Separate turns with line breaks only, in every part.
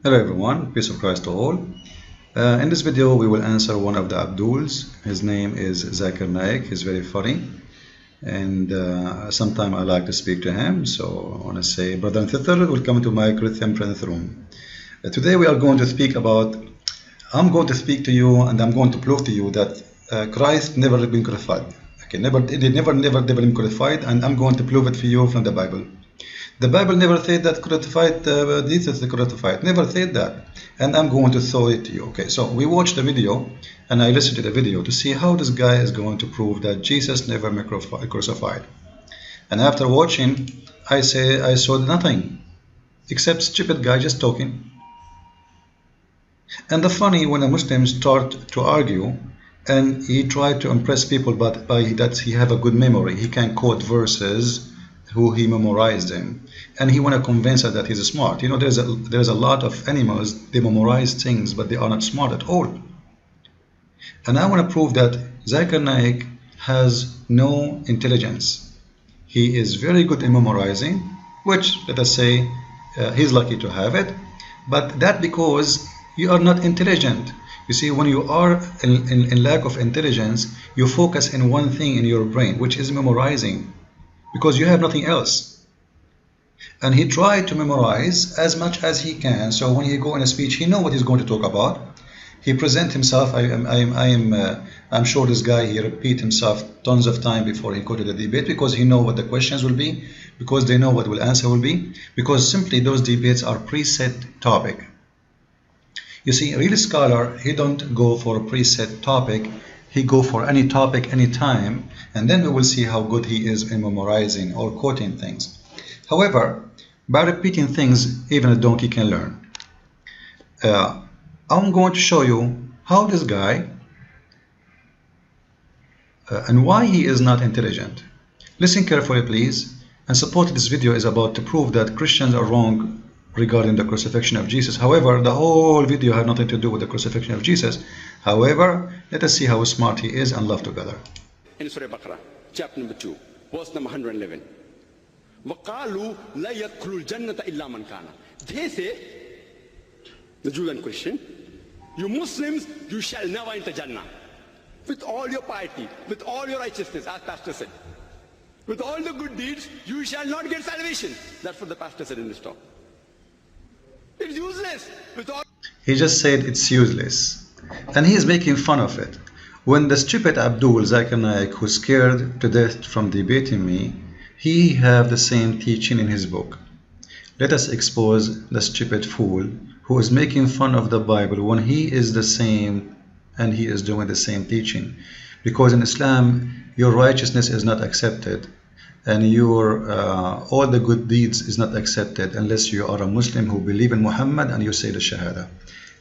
Hello everyone, peace of Christ to all. In this video we will answer one of the Abduls. His name is Zakir Naik. He's very funny and sometimes I like to speak to him. So I want to say, brother and sister, welcome to my Christian Prince room. Today we are going to speak about, I'm going to speak to you and I'm going to prove to you that Christ never been crucified. Okay, never been crucified, and I'm going to prove it for you from the Bible. The Bible never said that crucified, Jesus is crucified, never said that. And I'm going to show it to you. Okay, so we watched the video and I listened to the video to see how this guy is going to prove that Jesus never been crucified. And after watching, I saw nothing except stupid guy just talking. And the funny, when a Muslim start to argue and he tried to impress people, but by that he have a good memory, he can quote verses who he memorized them, and he want to convince us that he's smart. You know, there's a lot of animals, they memorize things but they are not smart at all. And I want to prove that Zakir Naik has no intelligence. He is very good in memorizing, which let us say he's lucky to have it, but that because you are not intelligent. You see, when you are in lack of intelligence, you focus in one thing in your brain, which is memorizing, because you have nothing else. And he tried to memorize as much as he can, so when he go in a speech, he know what he's going to talk about. He present himself. I'm sure this guy, he repeat himself tons of time before he go to the debate, because he know what the questions will be, because they know what the answer will be, because simply those debates are preset topic. You see, a real scholar, he don't go for a preset topic, he go for any topic, any time, and then we will see how good he is in memorizing or quoting things. However, by repeating things, even a donkey can learn. I'm going to show you how this guy and why he is not intelligent. Listen carefully, please, and support this video is about to prove that Christians are wrong regarding the crucifixion of Jesus. However, the whole video has nothing to do with the crucifixion of Jesus. However, let us see how smart he is and love together.
In Surah Baqarah, chapter number 2, verse number 111. وَقَالُوا لَا يَدْخُلُ الْجَنَّةَ إِلَّا مَنْ كَانَ. They say, the Jew and Christian, you Muslims, you shall never enter Jannah. With all your piety, with all your righteousness, as Pastor said. With all the good deeds, you shall not get salvation. That's what the Pastor said in this talk. It's useless.
He just said it's useless, and he is making fun of it. When the stupid Abdul Zakir Naik, who's scared to death from debating me, he have the same teaching in his book. Let us expose the stupid fool who is making fun of the Bible when he is the same and he is doing the same teaching. Because in Islam, your righteousness is not accepted, and your all the good deeds is not accepted unless you are a Muslim who believe in Muhammad and you say the Shahada.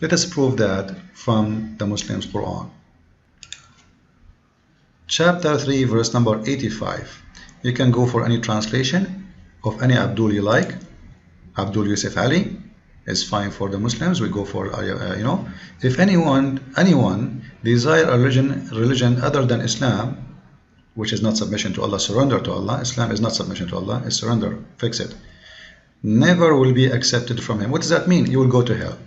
Let us prove that from the Muslims' Quran. Chapter 3, verse number 85. You can go for any translation of any Abdul you like. Abdul Yusuf Ali is fine for the Muslims. We go for, if anyone desire a religion other than Islam, which is not submission to Allah, surrender to Allah. Islam is not submission to Allah, it's surrender, fix it. Never will be accepted from him. What does that mean? You will go to hell.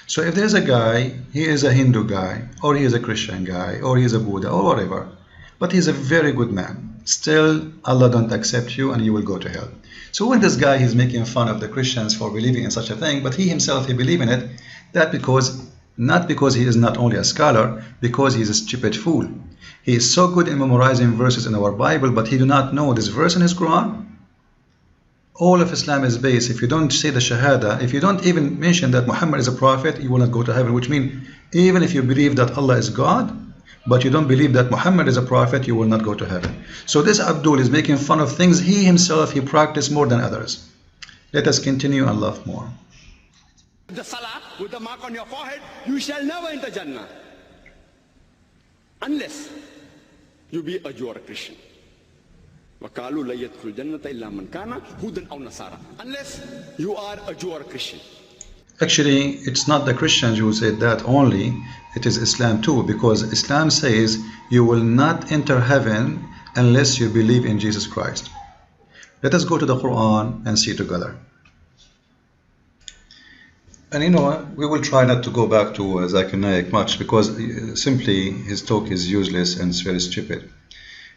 So if there's a guy, he is a Hindu guy, or he is a Christian guy, or he is a Buddha, or whatever, but he's a very good man, still Allah don't accept you and you will go to hell. So when this guy is making fun of the Christians for believing in such a thing, but he himself, he believe in it, that not because he is not only a scholar, because he is a stupid fool. He is so good in memorizing verses in our Bible, but he do not know this verse in his Quran. All of Islam is based, if you don't say the Shahada, if you don't even mention that Muhammad is a prophet, you will not go to heaven, which means even if you believe that Allah is God, but you don't believe that Muhammad is a prophet, you will not go to heaven. So this Abdul is making fun of things he himself, he practiced more than others. Let us continue and love more.
The salah with the mark on your forehead, you shall never enter Jannah. Unless you be a Jew or a Christian. وَقَالُوا لَا يَدْخُلُ الْجَنَّةَ إِلَّا مَنْ كَانَ هُودًا أَوْ نَصَارَى. Unless you are a Jew or a Christian.
Actually, it's not the Christians who said that only, it is Islam too, because Islam says you will not enter heaven unless you believe in Jesus Christ. Let us go to the Quran and see together. And you know, we will try not to go back to Zakir Naik much because simply his talk is useless and it's very stupid.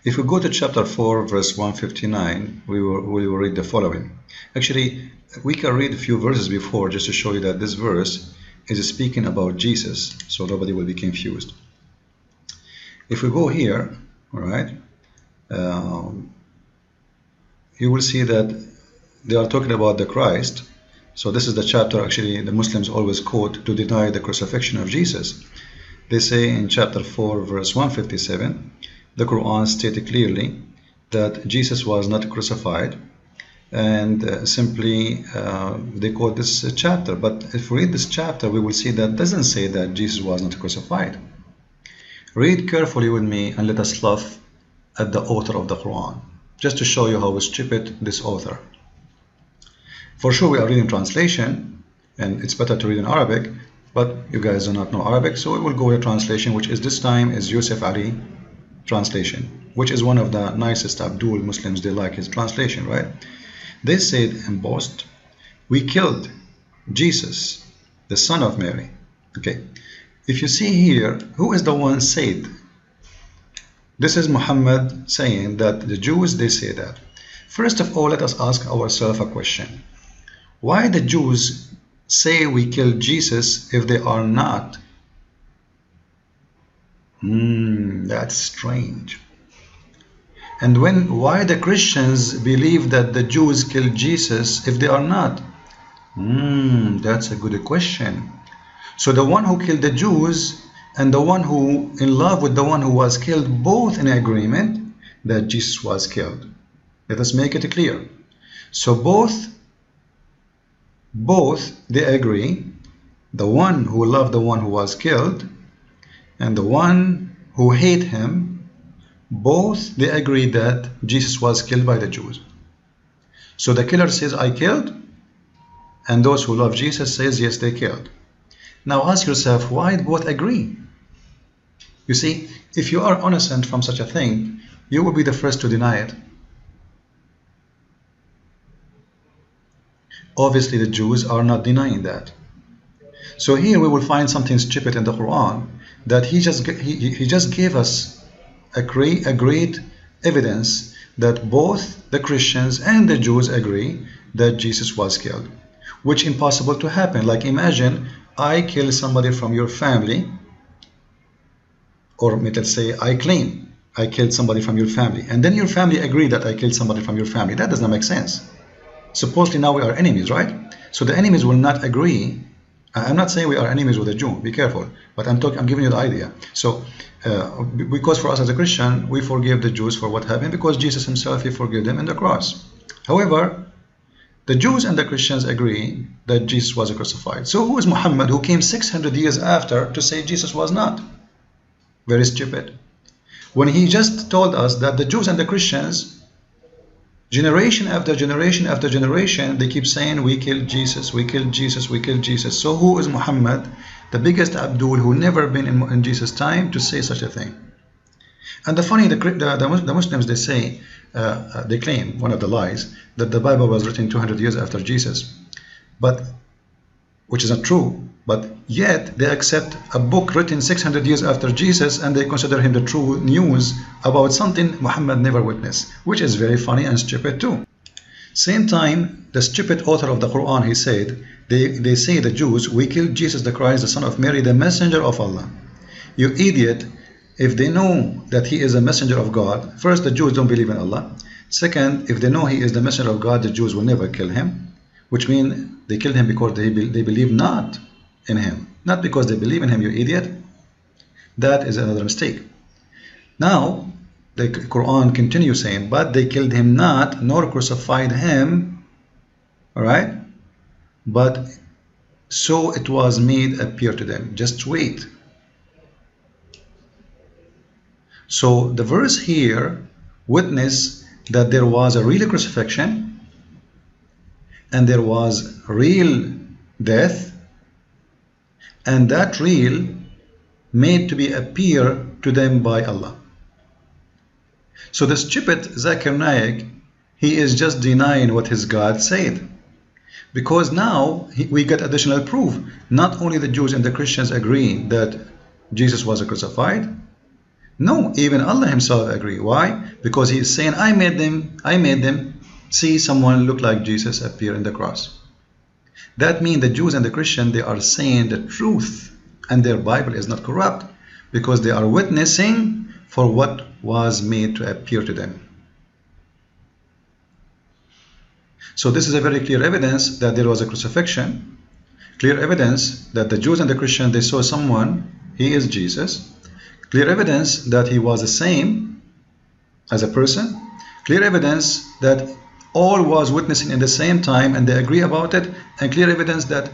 If we go to chapter 4, verse 159, we will read the following. Actually, we can read a few verses before just to show you that this verse is speaking about Jesus, so nobody will be confused. If we go here, all right, you will see that they are talking about the Christ. So this is the chapter actually the Muslims always quote to deny the crucifixion of Jesus. They say in chapter 4, verse 157, the Quran stated clearly that Jesus was not crucified, and simply they quote this chapter. But if we read this chapter, we will see that doesn't say that Jesus was not crucified. Read carefully with me and let us laugh at the author of the Quran, just to show you how stupid this author. For sure we are reading translation, and it's better to read in Arabic, but you guys do not know Arabic, so we will go with a translation, which is this time is Yusuf Ali translation, which is one of the nicest Abdul Muslims. They like his translation, right? They said and boast, we killed Jesus, the son of Mary. Okay, if you see here, who is the one said? This is Muhammad saying that the Jews, they say that. First of all, let us ask ourselves a question. Why the Jews say we killed Jesus if they are not? That's strange. And why the Christians believe that the Jews killed Jesus if they are not? That's a good question. So the one who killed the Jews and the one who in love with the one who was killed, both in agreement that Jesus was killed. Let us make it clear. So both they agree, the one who loved the one who was killed and the one who hate him, both they agree that Jesus was killed by the Jews. So the killer says, I killed, and those who love Jesus says, yes, they killed. Now ask yourself, why both agree? You see, if you are innocent from such a thing, you will be the first to deny it. Obviously the Jews are not denying that. So here we will find something stupid in the Quran, that he just gave us a great evidence that both the Christians and the Jews agree that Jesus was killed, which is impossible to happen. Like imagine I kill somebody from your family, or let's say I claim I killed somebody from your family, and then your family agree that I killed somebody from your family. That does not make sense. Supposedly now we are enemies, right? So the enemies will not agree. I'm not saying we are enemies with a Jew, be careful, but I'm giving you the idea. So because for us as a Christian, we forgive the Jews for what happened because Jesus himself, he forgave them in the cross. However, the Jews and the Christians agree that Jesus was crucified. So who is Muhammad, who came 600 years after to say Jesus was not? Very stupid. When he just told us that the Jews and the Christians, generation after generation after generation, they keep saying we killed Jesus, we killed Jesus, we killed Jesus. So who is Muhammad, the biggest Abdul who never been in Jesus' time, to say such a thing? And the funny, the Muslims, they say, they claim, one of the lies, that the Bible was written 200 years after Jesus, but which is not true. But yet they accept a book written 600 years after Jesus, and they consider him the true news about something Muhammad never witnessed, which is very funny and stupid too. Same time, the stupid author of the Quran, he said, they say, the Jews, we killed Jesus the Christ, the son of Mary, the messenger of Allah. You idiot, if they know that he is a messenger of God, first, the Jews don't believe in Allah. Second, if they know he is the messenger of God, the Jews will never kill him, which means they killed him because they believe not in him, not because they believe in him, you idiot. That is another mistake. Now the Quran continues saying, but they killed him not, nor crucified him, all right, but so it was made appear to them. Just wait. So the verse here witness that there was a real crucifixion and there was real death, and that real made to be appear to them by Allah. So the stupid Zakir Naik, he is just denying what his God said. Because now we get additional proof. Not only the Jews and the Christians agree that Jesus was crucified. No, even Allah himself agree. Why? Because he is saying, I made them see someone look like Jesus appear in the cross. That means the Jews and the Christians, they are saying the truth, and their Bible is not corrupt, because they are witnessing for what was made to appear to them. So this is a very clear evidence that there was a crucifixion, clear evidence that the Jews and the Christians, they saw someone, he is Jesus, clear evidence that he was the same as a person, clear evidence that all was witnessing in the same time and they agree about it, and clear evidence that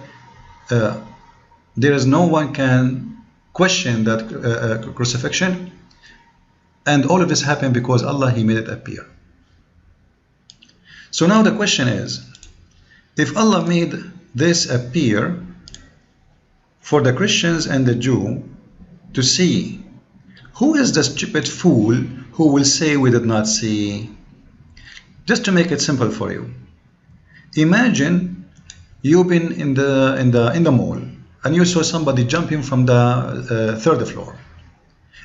there is no one can question that crucifixion, and all of this happened because Allah, he made it appear. So now the question is, if Allah made this appear for the Christians and the Jew to see, who is the stupid fool who will say we did not see? Just to make it simple for you, imagine you've been in the mall and you saw somebody jumping from the third floor,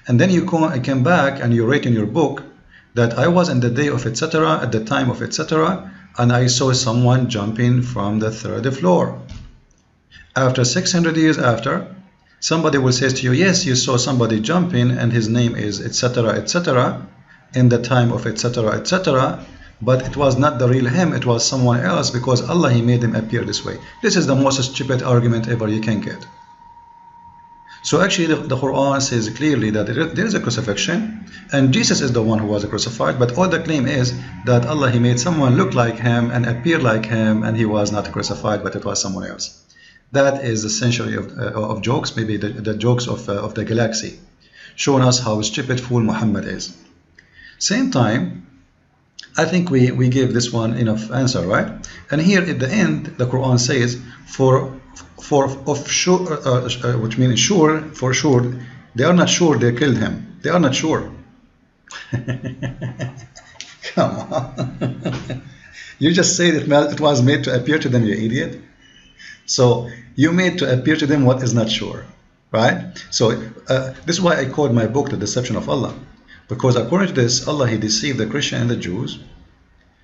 and then you came back and you write in your book that I was in the day of etc., at the time of etc., and I saw someone jumping from the third floor. After 600 years after, somebody will say to you, yes, you saw somebody jumping and his name is etc., etc., in the time of etc., etc., but it was not the real him, it was someone else, because Allah, he made him appear this way. This is the most stupid argument ever you can get. So actually the Quran says clearly that there is a crucifixion and Jesus is the one who was crucified, but all the claim is that Allah, he made someone look like him and appear like him, and he was not crucified, but it was someone else. That is the century of jokes, maybe the jokes of the galaxy, showing us how stupid fool Muhammad is. Same time, I think we gave this one enough answer, right? And here at the end, the Quran says, which means sure, for sure, they are not sure they killed him. They are not sure. Come on. You just say that it was made to appear to them, you idiot. So you made to appear to them what is not sure, right? So this is why I called my book The Deception of Allah. Because according to this, Allah, he deceived the Christian and the Jews,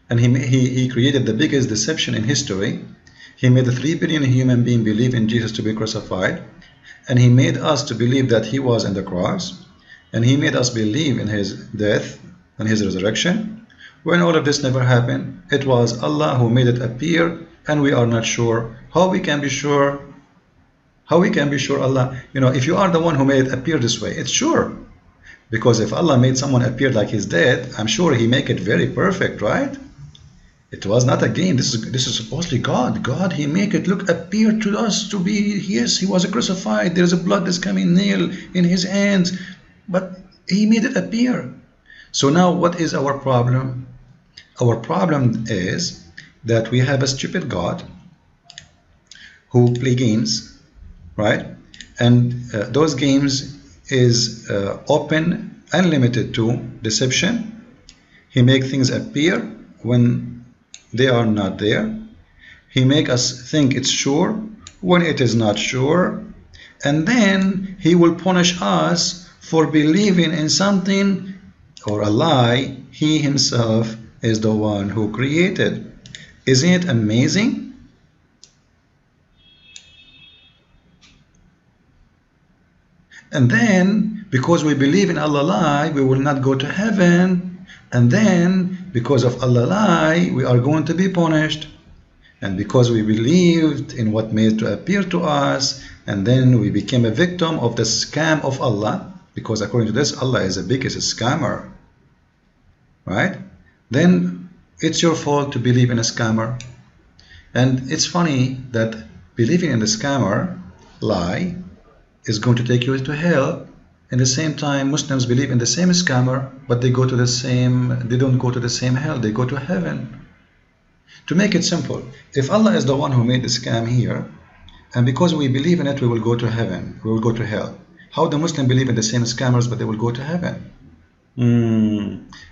and he created the biggest deception in history. He made 3 billion human beings believe in Jesus to be crucified, and he made us to believe that he was in the cross, and he made us believe in his death and his resurrection. When all of this never happened, it was Allah who made it appear, and we are not sure. How we can be sure? How we can be sure, Allah? You know, if you are the one who made it appear this way, it's sure. Because if Allah made someone appear like he's dead, I'm sure he make it very perfect, right? It was not a game. This is supposedly God. God, he make it appear to us to be, yes, he was crucified. There's a blood that's coming nail in his hands, but he made it appear. So now what is our problem? Our problem is that we have a stupid God who play games, right? And those games is open, unlimited to deception. He make things appear when they are not there. He make us think it's sure when it is not sure, and then he will punish us for believing in something or a lie he himself is the one who created. Isn't it amazing? And then, because we believe in Allah lie, we will not go to heaven. And then, because of Allah lie, we are going to be punished. And because we believed in what made to appear to us, and then we became a victim of the scam of Allah, because according to this, Allah is the biggest scammer, right? Then it's your fault to believe in a scammer. And it's funny that believing in the scammer lie is going to take you to hell. At the same time, Muslims believe in the same scammer, but they don't go to the same hell, they go to heaven. To make it simple, if Allah is the one who made the scam here, and because we believe in it, we will go to heaven, we will go to hell. How the Muslim believe in the same scammers, but they will go to heaven?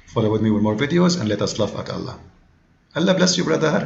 Follow with me with more videos and let us laugh at Allah. Allah bless you, brother.